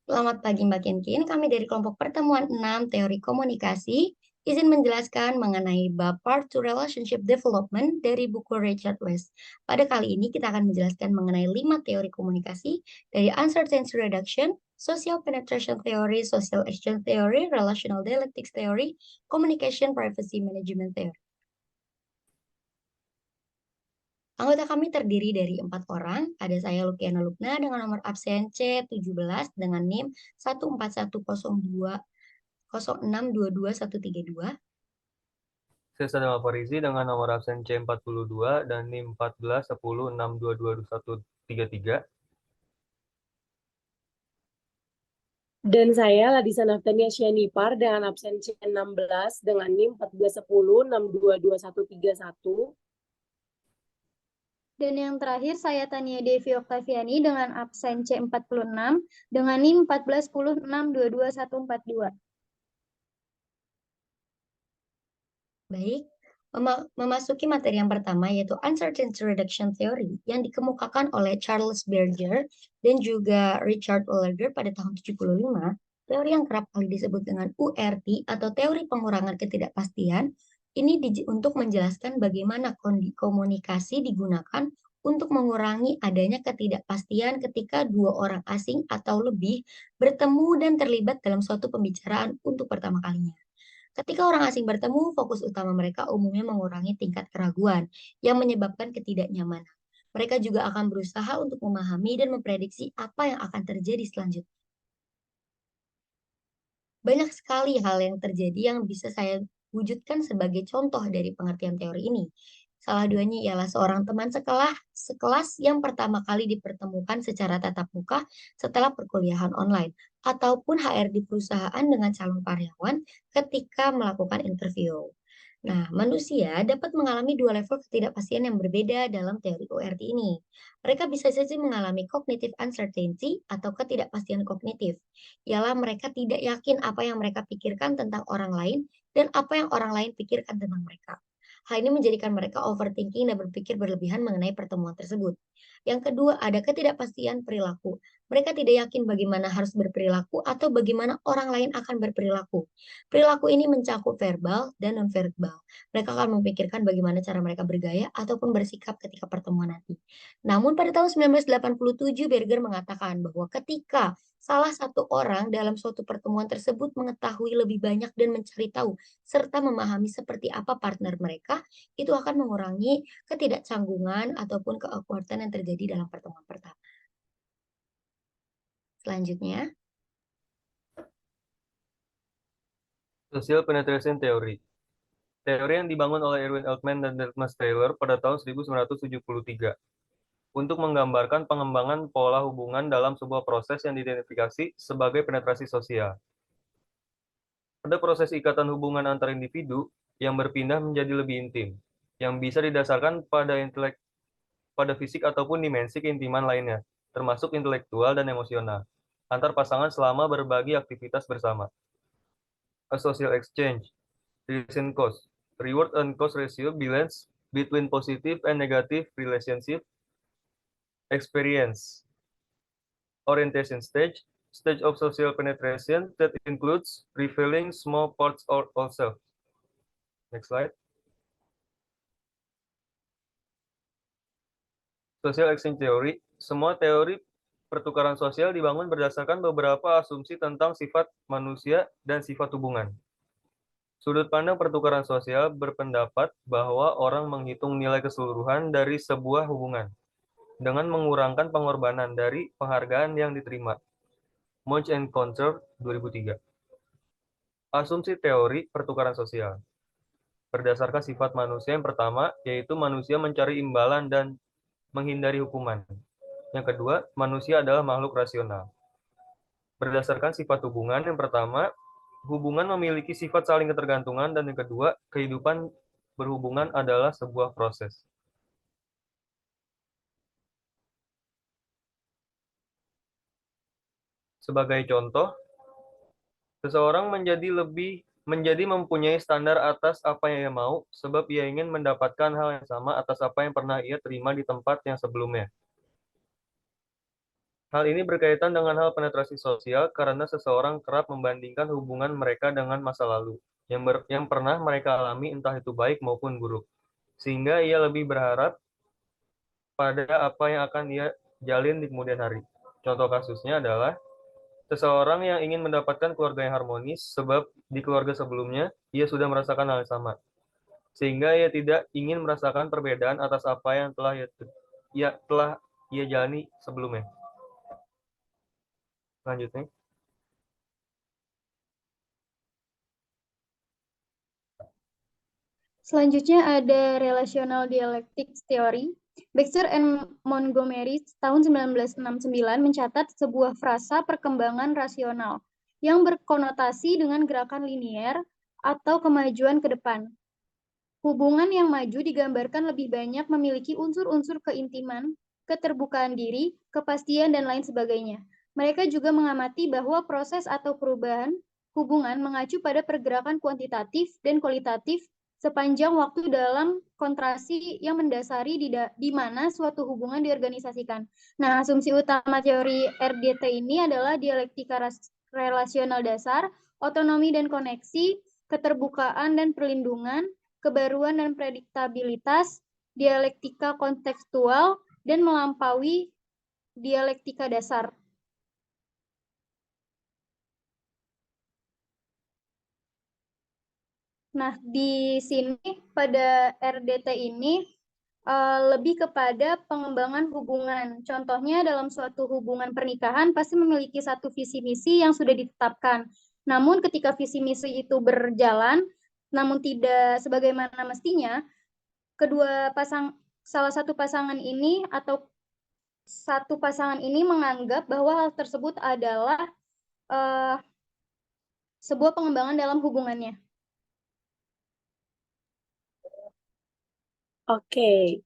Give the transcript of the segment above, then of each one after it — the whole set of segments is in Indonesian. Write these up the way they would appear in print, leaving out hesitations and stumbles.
Selamat pagi Mbak Kinkin, kami dari kelompok pertemuan 6 teori komunikasi izin menjelaskan mengenai bab Part to Relationship Development dari buku Richard West. Pada kali ini kita akan menjelaskan mengenai 5 teori komunikasi dari Uncertainty Reduction, Social Penetration Theory, Social Exchange Theory, Relational Dialectics Theory, Communication Privacy Management Theory. Anggota kami terdiri dari 4 orang. Ada saya Lukiana Lukna dengan nomor absen C17 dengan NIM 1410206222132. Saya Sadama Farizi dengan nomor absen C42 dan NIM 141062222133. Dan saya Ladisa Naftania Syanipar dengan absen C16 dengan NIM 1410622131. Dan yang terakhir saya Tania Devi Oktaviani dengan absen C46 dengan NIM 1410622142. Baik, memasuki materi yang pertama yaitu Uncertainty Reduction Theory yang dikemukakan oleh Charles Berger dan juga Richard Olliger pada tahun 75. Teori yang kerap kali disebut dengan URT atau teori pengurangan ketidakpastian ini untuk menjelaskan bagaimana komunikasi digunakan untuk mengurangi adanya ketidakpastian ketika dua orang asing atau lebih bertemu dan terlibat dalam suatu pembicaraan untuk pertama kalinya. Ketika orang asing bertemu, fokus utama mereka umumnya mengurangi tingkat keraguan yang menyebabkan ketidaknyamanan. Mereka juga akan berusaha untuk memahami dan memprediksi apa yang akan terjadi selanjutnya. Banyak sekali hal yang terjadi yang bisa saya wujudkan sebagai contoh dari pengertian teori ini. Salah duanya ialah seorang teman sekelas yang pertama kali dipertemukan secara tatap muka setelah perkuliahan online, ataupun HR di perusahaan dengan calon karyawan ketika melakukan interview. Nah, manusia dapat mengalami dua level ketidakpastian yang berbeda dalam teori ORT ini. Mereka bisa saja mengalami cognitive uncertainty atau ketidakpastian kognitif. Ialah mereka tidak yakin apa yang mereka pikirkan tentang orang lain dan apa yang orang lain pikirkan tentang mereka. Hal ini menjadikan mereka overthinking dan berpikir berlebihan mengenai pertemuan tersebut. Yang kedua, ada ketidakpastian perilaku. Mereka tidak yakin bagaimana harus berperilaku atau bagaimana orang lain akan berperilaku. Perilaku ini mencakup verbal dan non-verbal. Mereka akan memikirkan bagaimana cara mereka bergaya ataupun bersikap ketika pertemuan nanti. Namun pada tahun 1987, Berger mengatakan bahwa ketika salah satu orang dalam suatu pertemuan tersebut mengetahui lebih banyak dan mencari tahu serta memahami seperti apa partner mereka, itu akan mengurangi ketidakcanggungan ataupun keawkwardan yang terjadi dalam pertemuan pertama. Selanjutnya, Social Penetration Theory. Teori yang dibangun oleh Erwin Altman dan Delmas Taylor pada tahun 1973 untuk menggambarkan pengembangan pola hubungan dalam sebuah proses yang diidentifikasi sebagai penetrasi sosial. Ada proses ikatan hubungan antar individu yang berpindah menjadi lebih intim, yang bisa didasarkan pada fisik ataupun dimensi keintiman lainnya, termasuk intelektual dan emosional, antar pasangan selama berbagi aktivitas bersama. A social exchange, relation cost, reward and cost ratio balance between positive and negative relationship experience. Orientation stage, stage of social penetration that includes revealing small parts of ourselves. Next slide. Social exchange theory, semua teori pertukaran sosial dibangun berdasarkan beberapa asumsi tentang sifat manusia dan sifat hubungan. Sudut pandang pertukaran sosial berpendapat bahwa orang menghitung nilai keseluruhan dari sebuah hubungan dengan mengurangkan pengorbanan dari penghargaan yang diterima. Munch and Conser 2003. Asumsi teori pertukaran sosial berdasarkan sifat manusia yang pertama, yaitu manusia mencari imbalan dan menghindari hukuman. Yang kedua, manusia adalah makhluk rasional. Berdasarkan sifat hubungan, yang pertama, hubungan memiliki sifat saling ketergantungan, dan yang kedua, kehidupan berhubungan adalah sebuah proses. Sebagai contoh, seseorang menjadi mempunyai standar atas apa yang ia mau, sebab ia ingin mendapatkan hal yang sama atas apa yang pernah ia terima di tempat yang sebelumnya. Hal ini berkaitan dengan hal penetrasi sosial karena seseorang kerap membandingkan hubungan mereka dengan masa lalu yang pernah mereka alami entah itu baik maupun buruk. Sehingga ia lebih berharap pada apa yang akan ia jalin di kemudian hari. Contoh kasusnya adalah seseorang yang ingin mendapatkan keluarga yang harmonis sebab di keluarga sebelumnya ia sudah merasakan hal yang sama. Sehingga ia tidak ingin merasakan perbedaan atas apa yang telah ia jalani sebelumnya. Selanjutnya. Selanjutnya ada relational dialectics theory. Baxter and Montgomery tahun 1969 mencatat sebuah frasa perkembangan rasional yang berkonotasi dengan gerakan linier atau kemajuan ke depan. Hubungan yang maju digambarkan lebih banyak memiliki unsur-unsur keintiman, keterbukaan diri, kepastian, dan lain sebagainya. Mereka juga mengamati bahwa proses atau perubahan hubungan mengacu pada pergerakan kuantitatif dan kualitatif sepanjang waktu dalam kontraksi yang mendasari di mana suatu hubungan diorganisasikan. Nah, asumsi utama teori RDT ini adalah dialektika relasional dasar, otonomi dan koneksi, keterbukaan dan perlindungan, kebaruan dan prediktabilitas, dialektika kontekstual, dan melampaui dialektika dasar. Nah, di sini pada RDT ini lebih kepada pengembangan hubungan. Contohnya dalam suatu hubungan pernikahan pasti memiliki satu visi misi yang sudah ditetapkan. Namun ketika visi misi itu berjalan, namun tidak sebagaimana mestinya, salah satu pasangan ini atau satu pasangan ini menganggap bahwa hal tersebut adalah sebuah pengembangan dalam hubungannya. Oke.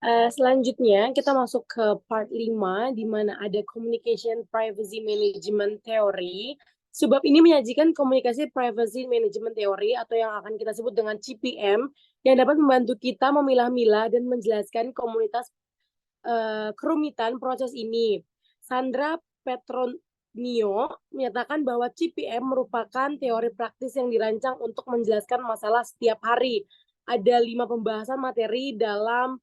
Selanjutnya kita masuk ke part 5 di mana ada Communication Privacy Management Theory. Sebab ini menyajikan komunikasi privacy management theory atau yang akan kita sebut dengan CPM yang dapat membantu kita memilah-milah dan menjelaskan komunitas kerumitan proses ini. Sandra Petronio menyatakan bahwa CPM merupakan teori praktis yang dirancang untuk menjelaskan masalah setiap hari. Ada 5 pembahasan materi dalam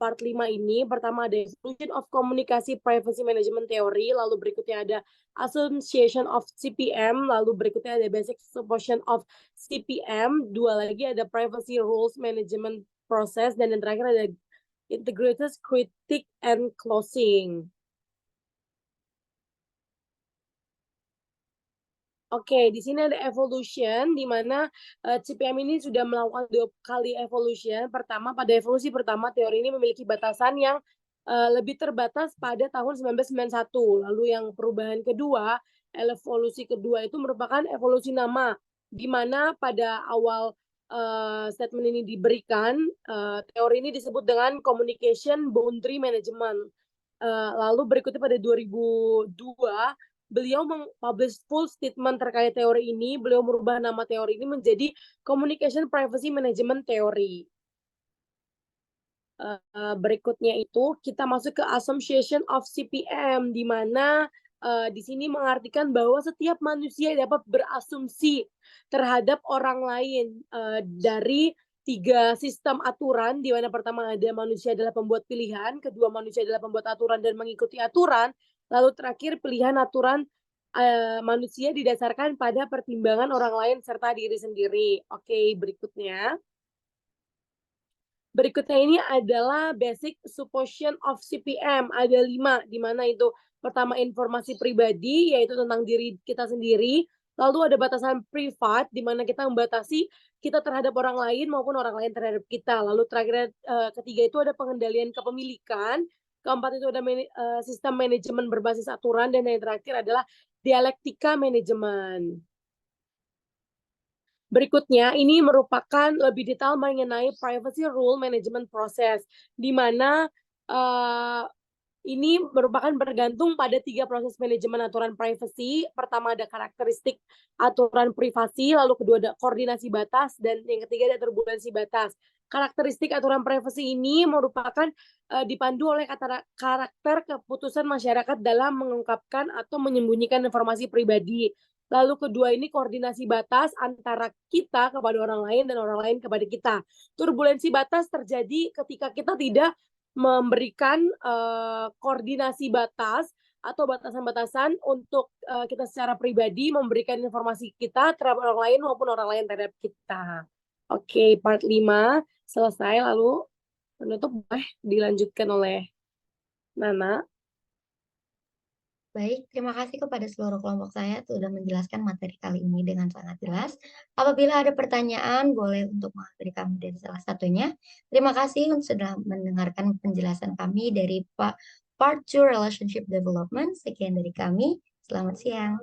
part 5 ini. Pertama ada Evolution of Communication Privacy Management Theory, lalu berikutnya ada Association of CPM, lalu berikutnya ada Basic Supposition of CPM, dua lagi ada Privacy Rules Management Process, dan yang terakhir ada Integrated Critique and Closing. Oke, di sini ada evolution, di mana CPM ini sudah melakukan 2 kali evolution. Pertama, pada evolusi pertama, teori ini memiliki batasan yang lebih terbatas pada tahun 1991. Lalu yang perubahan kedua, evolusi kedua itu merupakan evolusi nama, di mana pada awal statement ini diberikan, teori ini disebut dengan Communication Boundary Management. Lalu berikutnya pada 2002, beliau mempublish full statement terkait teori ini. Beliau merubah nama teori ini menjadi Communication Privacy Management Theory. Berikutnya itu kita masuk ke Association of CPM, di mana di sini mengartikan bahwa setiap manusia dapat berasumsi terhadap orang lain dari 3 sistem aturan, di mana pertama ada manusia adalah pembuat pilihan, kedua manusia adalah pembuat aturan dan mengikuti aturan, lalu terakhir pilihan aturan manusia didasarkan pada pertimbangan orang lain serta diri sendiri. Oke, berikutnya. Berikutnya ini adalah Basic Supposition of CPM. Ada 5, di mana itu pertama informasi pribadi, yaitu tentang diri kita sendiri. Lalu ada batasan privat, di mana kita membatasi kita terhadap orang lain maupun orang lain terhadap kita. Lalu terakhir ketiga itu ada pengendalian kepemilikan. Keempat itu ada sistem manajemen berbasis aturan. Dan yang terakhir adalah dialektika manajemen. Berikutnya, ini merupakan lebih detail mengenai privacy rule management process, di mana ini merupakan bergantung pada 3 proses manajemen aturan privacy. Pertama ada karakteristik aturan privasi, lalu kedua ada koordinasi batas, dan yang ketiga ada turbulensi batas. Karakteristik aturan privasi ini merupakan dipandu oleh karakter keputusan masyarakat dalam mengungkapkan atau menyembunyikan informasi pribadi. Lalu kedua ini koordinasi batas antara kita kepada orang lain dan orang lain kepada kita. Turbulensi batas terjadi ketika kita tidak memberikan koordinasi batas atau batasan-batasan untuk kita secara pribadi memberikan informasi kita terhadap orang lain maupun orang lain terhadap kita. Oke, part 5 selesai, lalu penutup boleh dilanjutkan oleh Nana. Baik, terima kasih kepada seluruh kelompok saya sudah menjelaskan materi kali ini dengan sangat jelas. Apabila ada pertanyaan, boleh untuk menghubungi kami dari salah satunya. Terima kasih sudah mendengarkan penjelasan kami dari Part 2 Relationship Development. Sekian dari kami. Selamat siang.